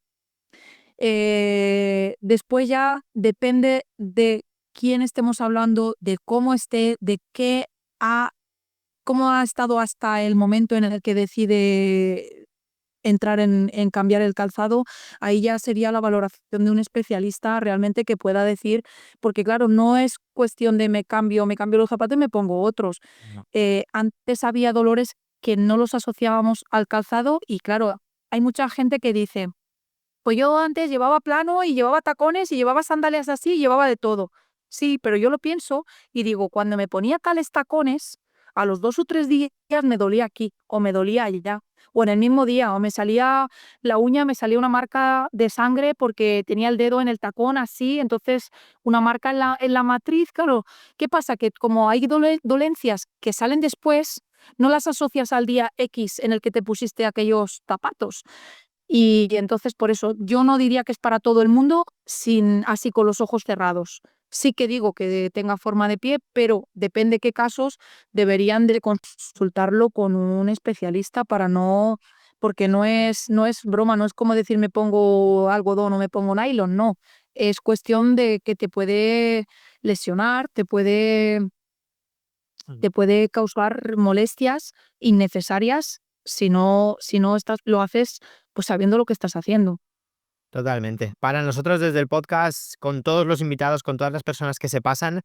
Después ya depende de quién estemos hablando, de cómo esté, de cómo ha estado hasta el momento en el que decide entrar en cambiar el calzado. Ahí ya sería la valoración de un especialista realmente que pueda decir, porque claro, no es cuestión de me cambio los zapatos y me pongo otros. No. Antes había dolores que no los asociábamos al calzado y claro, hay mucha gente que dice, pues yo antes llevaba plano y llevaba tacones y llevaba sandalias así y llevaba de todo. Sí, pero yo lo pienso y digo, cuando me ponía tales tacones, a los 2 o 3 días me dolía aquí o me dolía allá. O en el mismo día, o me salía la uña, me salía una marca de sangre porque tenía el dedo en el tacón así, entonces una marca en la matriz, claro. ¿Qué pasa? Que como hay dolencias que salen después, no las asocias al día X en el que te pusiste aquellos zapatos. Y entonces por eso yo no diría que es para todo el mundo así con los ojos cerrados. Sí que digo que tenga forma de pie, pero depende qué casos deberían de consultarlo con un especialista para no, porque no es broma, no es como decir me pongo algodón o me pongo nylon, no. Es cuestión de que te puede lesionar, te puede causar molestias innecesarias si no lo haces pues sabiendo lo que estás haciendo. Totalmente. Para nosotros desde el podcast, con todos los invitados, con todas las personas que se pasan,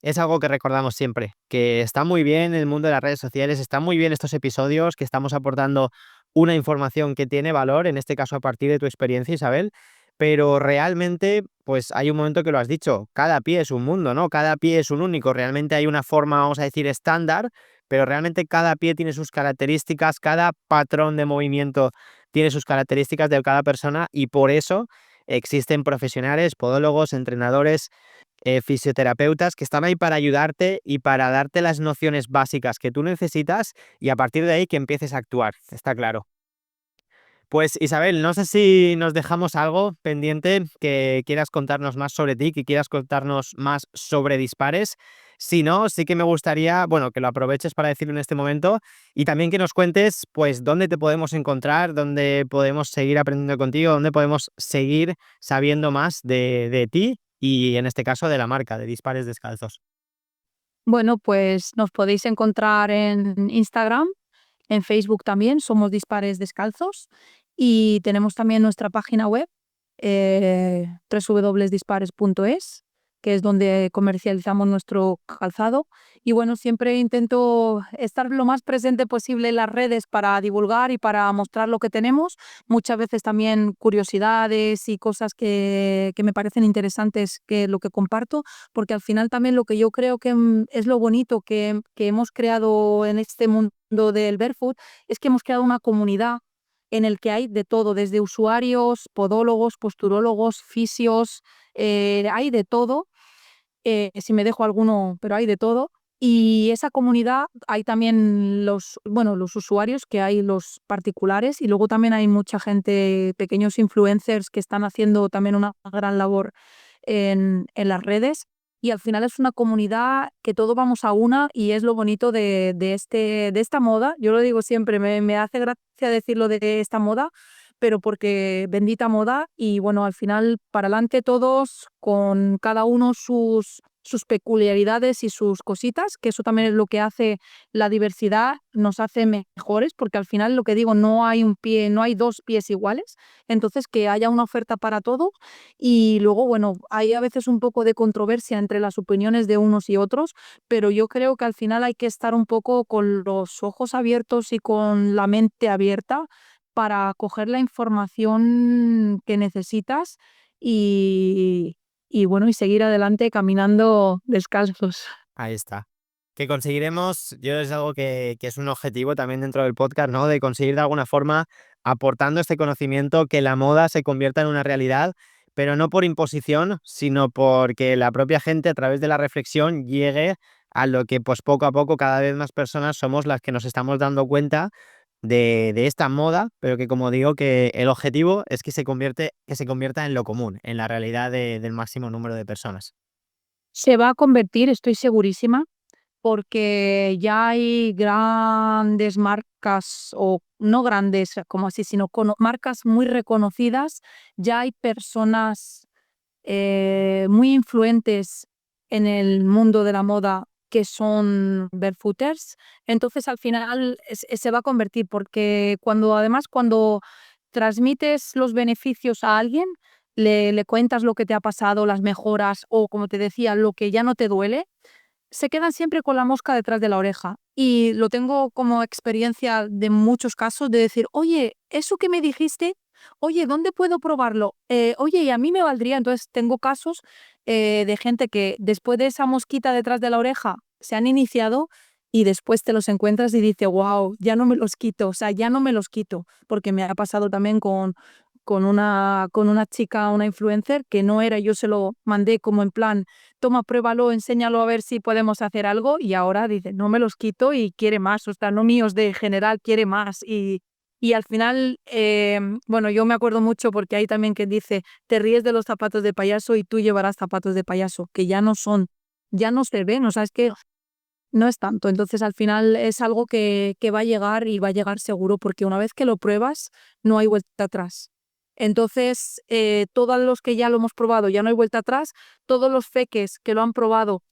es algo que recordamos siempre, que está muy bien el mundo de las redes sociales, está muy bien estos episodios, que estamos aportando una información que tiene valor, en este caso a partir de tu experiencia, Isabel, pero realmente, pues hay un momento que lo has dicho, cada pie es un mundo, ¿no? Cada pie es un único, realmente hay una forma, vamos a decir, estándar, pero realmente cada pie tiene sus características, cada patrón de movimiento tiene sus características de cada persona y por eso existen profesionales, podólogos, entrenadores, fisioterapeutas que están ahí para ayudarte y para darte las nociones básicas que tú necesitas y a partir de ahí que empieces a actuar, está claro. Pues Isabel, no sé si nos dejamos algo pendiente que quieras contarnos más sobre ti, que quieras contarnos más sobre Dispares. Si no, sí que me gustaría, bueno, que lo aproveches para decirlo en este momento y también que nos cuentes, pues, dónde te podemos encontrar, dónde podemos seguir aprendiendo contigo, dónde podemos seguir sabiendo más de ti y, en este caso, de la marca de Dispares Descalzos. Bueno, pues nos podéis encontrar en Instagram, en Facebook también, somos Dispares Descalzos y tenemos también nuestra página web, www.dispares.es, que es donde comercializamos nuestro calzado. Y bueno, siempre intento estar lo más presente posible en las redes para divulgar y para mostrar lo que tenemos. Muchas veces también curiosidades y cosas que me parecen interesantes que lo que comparto, porque al final también lo que yo creo que es lo bonito que hemos creado en este mundo del barefoot es que hemos creado una comunidad en el que hay de todo, desde usuarios, podólogos, posturólogos, fisios, hay de todo, si me dejo alguno, pero hay de todo. Y esa comunidad hay también los usuarios, que hay los particulares, y luego también hay mucha gente, pequeños influencers que están haciendo también una gran labor en las redes. Y al final es una comunidad que todos vamos a una y es lo bonito de esta moda. Yo lo digo siempre, me hace gracia decirlo de esta moda, pero porque bendita moda y bueno, al final para adelante todos con cada uno sus peculiaridades y sus cositas, que eso también es lo que hace la diversidad, nos hace mejores, porque al final lo que digo, no hay un pie, no hay dos pies iguales, entonces que haya una oferta para todo y luego, bueno, hay a veces un poco de controversia entre las opiniones de unos y otros, pero yo creo que al final hay que estar un poco con los ojos abiertos y con la mente abierta para coger la información que necesitas y bueno, y seguir adelante caminando descalzos. Ahí está. Que conseguiremos, yo es algo que es un objetivo también dentro del podcast, ¿no? De conseguir de alguna forma, aportando este conocimiento, que la moda se convierta en una realidad, pero no por imposición, sino porque la propia gente a través de la reflexión llegue a lo que pues poco a poco cada vez más personas somos las que nos estamos dando cuenta de esta moda, pero que como digo, que el objetivo es que se convierta en lo común, en la realidad del máximo número de personas. Se va a convertir, estoy segurísima, porque ya hay grandes marcas, o no grandes como así, sino marcas muy reconocidas, ya hay personas muy influentes en el mundo de la moda que son barefooters. Entonces al final se va a convertir, porque cuando transmites los beneficios a alguien, le cuentas lo que te ha pasado, las mejoras o, como te decía, lo que ya no te duele, se quedan siempre con la mosca detrás de la oreja. Y lo tengo como experiencia de muchos casos de decir, oye, eso que me dijiste, oye, ¿dónde puedo probarlo? Oye, y a mí me valdría. Entonces tengo casos de gente que después de esa mosquita detrás de la oreja se han iniciado y después te los encuentras y dices, wow, ya no me los quito, o sea, ya no me los quito, porque me ha pasado también con una chica, una influencer, que no era, yo se lo mandé como en plan, toma, pruébalo, enséñalo a ver si podemos hacer algo, y ahora dice, no me los quito y quiere más, o sea, no míos de general, quiere más. Y al final, bueno, yo me acuerdo mucho porque hay también quien dice, te ríes de los zapatos de payaso y tú llevarás zapatos de payaso, que ya no se ven, o sea, es que no es tanto. Entonces al final es algo que va a llegar y va a llegar seguro, porque una vez que lo pruebas, no hay vuelta atrás. Entonces, todos los que ya lo hemos probado, ya no hay vuelta atrás, todos los feques que lo han probado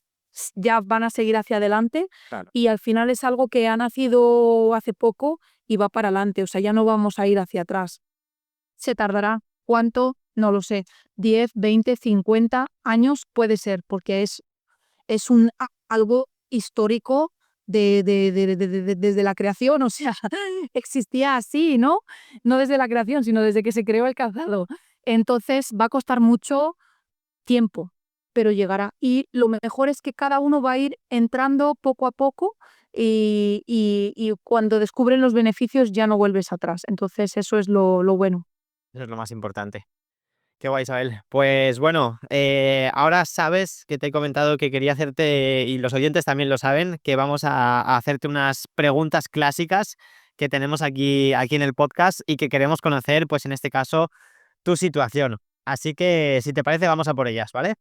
ya van a seguir hacia adelante, Claro. y al final es algo que ha nacido hace poco y va para adelante, o sea, ya no vamos a ir hacia atrás. Se tardará, ¿cuánto? No lo sé, 10, 20, 50 años puede ser, porque es algo histórico desde la creación, o sea, existía así, ¿no? No desde la creación, sino desde que se creó el calzado. Entonces va a costar mucho tiempo, pero llegará. Y lo mejor es que cada uno va a ir entrando poco a poco, y cuando descubren los beneficios ya no vuelves atrás. Entonces eso es lo bueno. Eso es lo más importante. Qué guay, Isabel. Pues bueno, ahora sabes que te he comentado que quería hacerte, y los oyentes también lo saben, que vamos a hacerte unas preguntas clásicas que tenemos aquí en el podcast y que queremos conocer, pues en este caso, tu situación. Así que, si te parece, vamos a por ellas, ¿vale?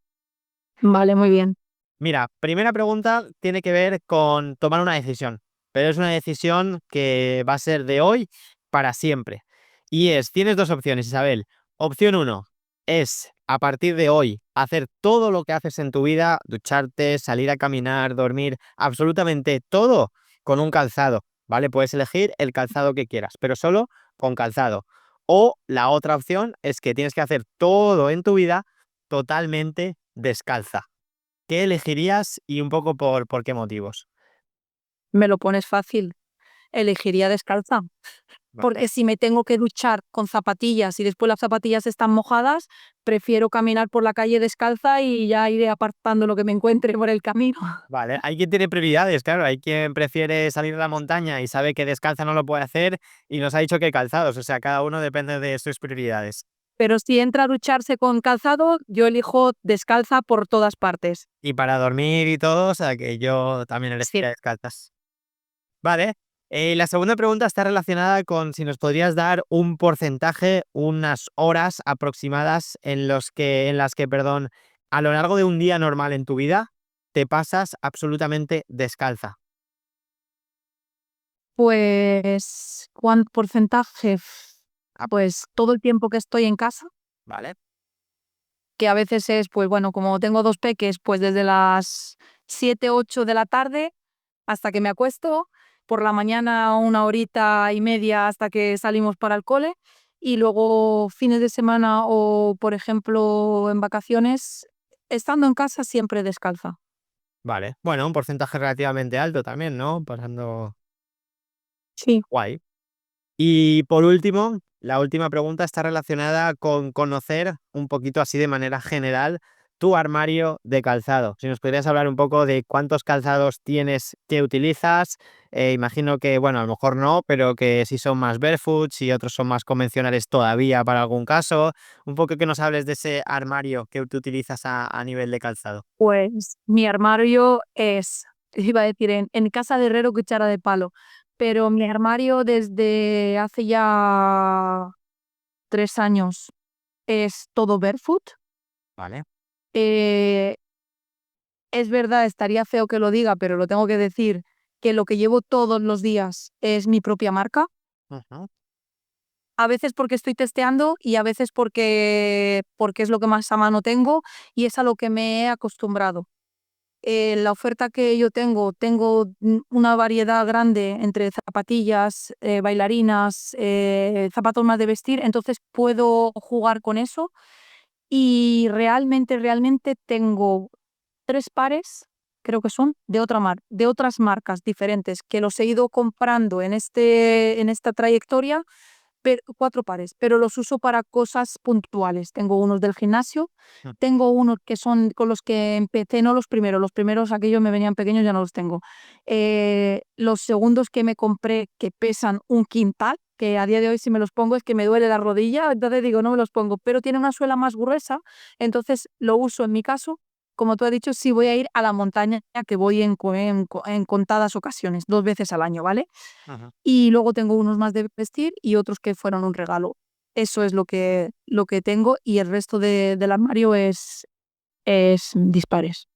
Vale, muy bien. Mira, primera pregunta tiene que ver con tomar una decisión, pero es una decisión que va a ser de hoy para siempre. Y tienes dos opciones, Isabel. Opción uno es, a partir de hoy, hacer todo lo que haces en tu vida, ducharte, salir a caminar, dormir, absolutamente todo con un calzado, ¿vale? Puedes elegir el calzado que quieras, pero solo con calzado. O la otra opción es que tienes que hacer todo en tu vida totalmente descalza. ¿Qué elegirías y un poco por qué motivos? Me lo pones fácil. Elegiría descalza. Vale. Porque si me tengo que duchar con zapatillas y después las zapatillas están mojadas, prefiero caminar por la calle descalza y ya iré apartando lo que me encuentre por el camino. Vale, hay quien tiene prioridades, claro, hay quien prefiere salir a la montaña y sabe que descalza no lo puede hacer y nos ha dicho que calzados, o sea, cada uno depende de sus prioridades. Pero si entra a ducharse con calzado, yo elijo descalza por todas partes. Y para dormir y todo, o sea, que yo también Sí. elegiría descalzas. Vale, la segunda pregunta está relacionada con si nos podrías dar un porcentaje, unas horas aproximadas en las que, perdón, a lo largo de un día normal en tu vida, te pasas absolutamente descalza. Pues, ¿cuán porcentaje? Pues todo el tiempo que estoy en casa, ¿Vale? que a veces es, pues bueno, como tengo dos peques, pues desde las 7, 8 de la tarde hasta que me acuesto, por la mañana una horita y media hasta que salimos para el cole, y luego fines de semana o, por ejemplo, en vacaciones, estando en casa siempre descalza. Vale. Bueno, un porcentaje relativamente alto también, ¿no? Pasando Sí. guay. Y por último, la última pregunta está relacionada con conocer un poquito así de manera general tu armario de calzado. Si nos podrías hablar un poco de cuántos calzados tienes que utilizas. Imagino que, bueno, a lo mejor no, pero que si son más barefoot, si otros son más convencionales todavía para algún caso. Un poco que nos hables de ese armario que tú utilizas a nivel de calzado. Pues mi armario es, iba a decir, en casa de herrero cuchara de palo, pero mi armario desde hace ya 3 años es todo barefoot. Vale. Eh, es verdad, estaría feo que lo diga, pero lo tengo que decir, que lo que llevo todos los días es mi propia marca. Ujú. A veces porque estoy testeando y a veces porque es lo que más a mano tengo y es a lo que me he acostumbrado. La oferta que yo tengo una variedad grande entre zapatillas, bailarinas, zapatos más de vestir, entonces puedo jugar con eso y realmente tengo 3 pares, creo que son, de otras marcas diferentes que los he ido comprando en esta trayectoria, 4 pares, pero los uso para cosas puntuales. Tengo unos del gimnasio, Mm. tengo unos que son con los que empecé, no los primeros aquellos me venían pequeños, ya no los tengo. Los segundos que me compré que pesan un quintal, que a día de hoy si me los pongo es que me duele la rodilla, entonces digo no me los pongo, pero tiene una suela más gruesa, entonces lo uso en mi caso. Como tú has dicho, sí voy a ir a la montaña, que voy en contadas ocasiones, 2 veces al año, ¿vale? Ujú. Y luego tengo unos más de vestir y otros que fueron un regalo. Eso es lo que tengo y el resto del armario es dispares.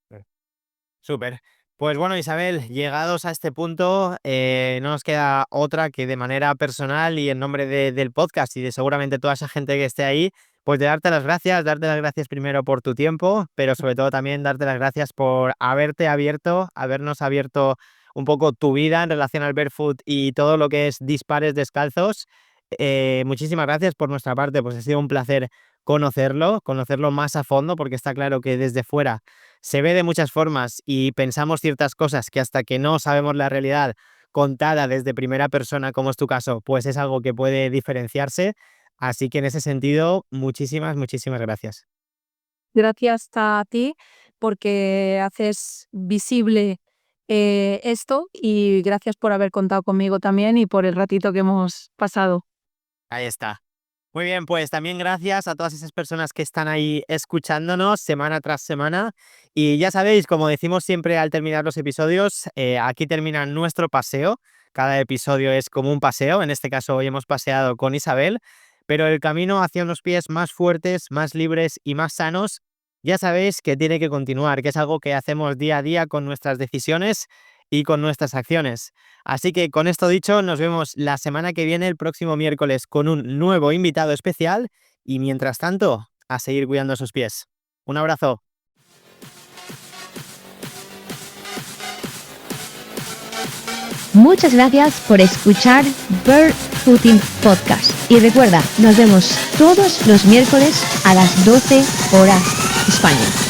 Súper. Pues bueno, Isabel, llegados a este punto, no nos queda otra que de manera personal y en nombre del podcast y de seguramente toda esa gente que esté ahí, pues de darte las gracias primero por tu tiempo, pero sobre todo también darte las gracias por habernos abierto un poco tu vida en relación al barefoot y todo lo que es dispares descalzos. Muchísimas gracias por nuestra parte, pues ha sido un placer conocerlo más a fondo, porque está claro que desde fuera se ve de muchas formas y pensamos ciertas cosas que hasta que no sabemos la realidad contada desde primera persona, como es tu caso, pues es algo que puede diferenciarse. Así que en ese sentido, muchísimas gracias. Gracias a ti porque haces visible esto y gracias por haber contado conmigo también y por el ratito que hemos pasado. Ahí está. Muy bien, pues también gracias a todas esas personas que están ahí escuchándonos semana tras semana. Y ya sabéis, como decimos siempre al terminar los episodios, aquí termina nuestro paseo. Cada episodio es como un paseo. En este caso hoy hemos paseado con Isabel, pero el camino hacia unos pies más fuertes, más libres y más sanos, ya sabéis que tiene que continuar, que es algo que hacemos día a día con nuestras decisiones y con nuestras acciones. Así que con esto dicho, nos vemos la semana que viene, el próximo miércoles, con un nuevo invitado especial y mientras tanto, a seguir cuidando sus pies. Un abrazo. Muchas gracias por escuchar Barefooting Podcast. Y recuerda, nos vemos todos los miércoles a las 12 horas España.